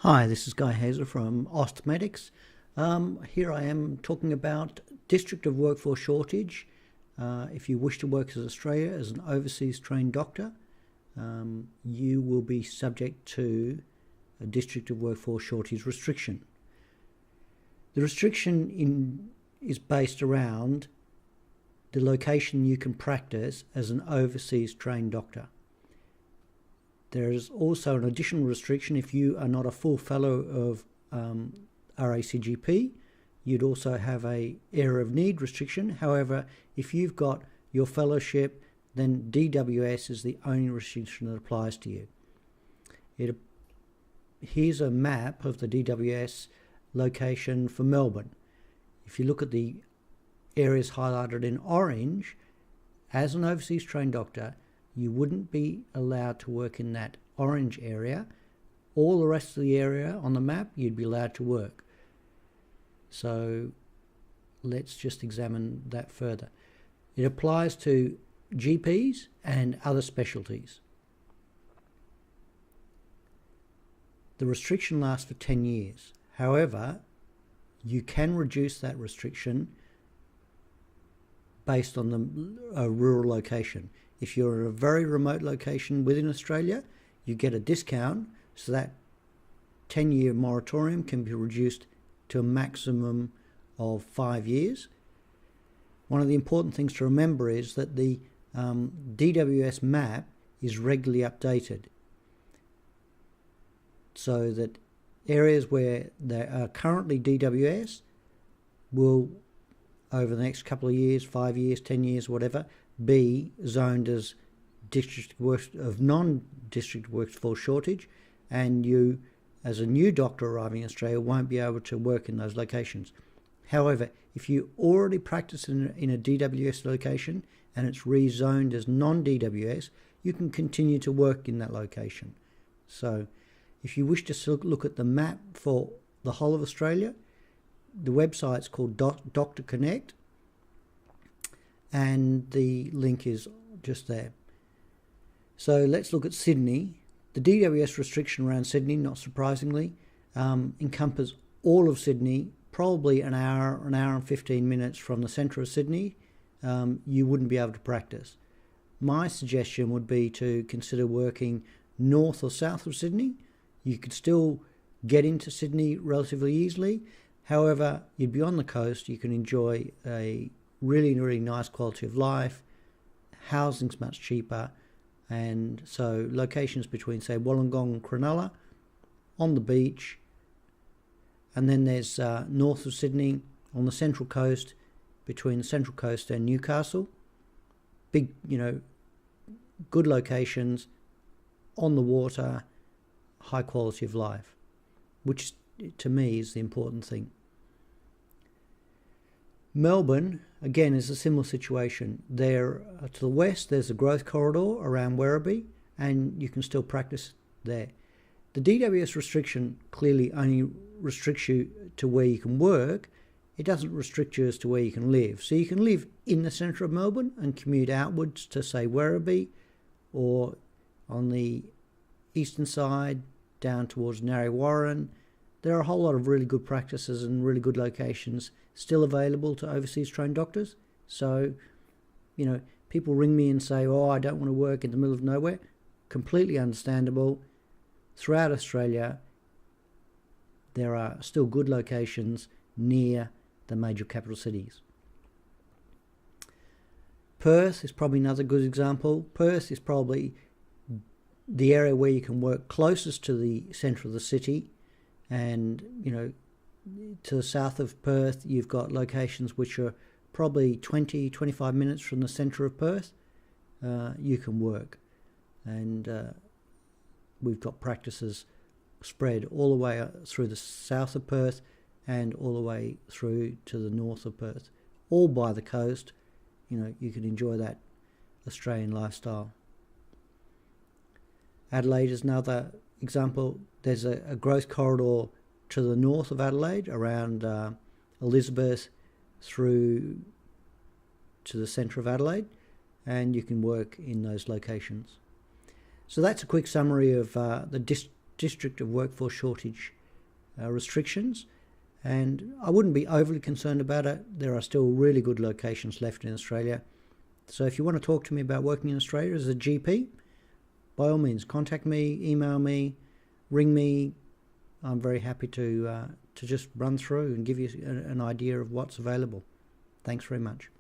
Hi, this is Guy Hazer from Austmedics. Here I am talking about District of Workforce Shortage. If you wish to work as Australia as an overseas trained doctor, you will be subject to a District of Workforce Shortage restriction. The restriction is based around the location you can practice as an overseas trained doctor. There is also an additional restriction if you are not a full fellow of RACGP. You'd also have a area of need restriction. However, if you've got your fellowship, then DWS is the only restriction that applies to you. Here's a map of the DWS location for Melbourne. If you look at the areas highlighted in orange, as an overseas trained doctor, you wouldn't be allowed to work in that orange area. All the rest of the area on the map, you'd be allowed to work. So let's just examine that further. It applies to GPs and other specialties. The restriction lasts for 10 years. However, you can reduce that restriction based on the rural location. If you're in a very remote location within Australia, you get a discount, so that 10-year moratorium can be reduced to a maximum of 5 years. One of the important things to remember is that the DWS map is regularly updated, so that areas where there are currently DWS will, over the next couple of years, 5 years, 10 years, whatever, be zoned as non-district workforce shortage, and you, as a new doctor arriving in Australia, won't be able to work in those locations. However, if you already practice in a DWS location and it's rezoned as non-DWS, you can continue to work in that location. So if you wish to look at the map for the whole of Australia, the website's called Doctor Connect, and the link is just there. So let's look at Sydney. The DWS restriction around Sydney, not surprisingly, encompass all of Sydney, probably an hour and 15 minutes from the centre of Sydney. You wouldn't be able to practice. My suggestion would be to consider working north or south of Sydney. You could still get into Sydney relatively easily. However, you'd be on the coast. You can enjoy a really, really nice quality of life. Housing's much cheaper. And so locations between, say, Wollongong and Cronulla, on the beach. And then there's north of Sydney on the central coast, between the central coast and Newcastle. Big, good locations, on the water, high quality of life, which to me is the important thing. Melbourne, again, is a similar situation. There, to the west, there's a growth corridor around Werribee, and you can still practice there. The DWS restriction clearly only restricts you to where you can work. It doesn't restrict you as to where you can live. So you can live in the centre of Melbourne and commute outwards to, say, Werribee, or on the eastern side down towards Narre Warren. There are a whole lot of really good practices and really good locations still available to overseas trained doctors. So, people ring me and say, oh, I don't want to work in the middle of nowhere. Completely understandable. Throughout Australia, there are still good locations near the major capital cities. Perth is probably another good example. Perth is probably the area where you can work closest to the centre of the city. And, to the south of Perth, you've got locations which are probably 20-25 minutes from the centre of Perth. You can work. And we've got practices spread all the way through the south of Perth and all the way through to the north of Perth, all by the coast. You can enjoy that Australian lifestyle. Adelaide is another example. There's a growth corridor to the north of Adelaide, around Elizabeth through to the centre of Adelaide, and you can work in those locations. So that's a quick summary of the district of workforce shortage restrictions, and I wouldn't be overly concerned about it. There are still really good locations left in Australia. So if you want to talk to me about working in Australia as a GP, by all means, contact me, email me, ring me. I'm very happy to just run through and give you an idea of what's available. Thanks very much.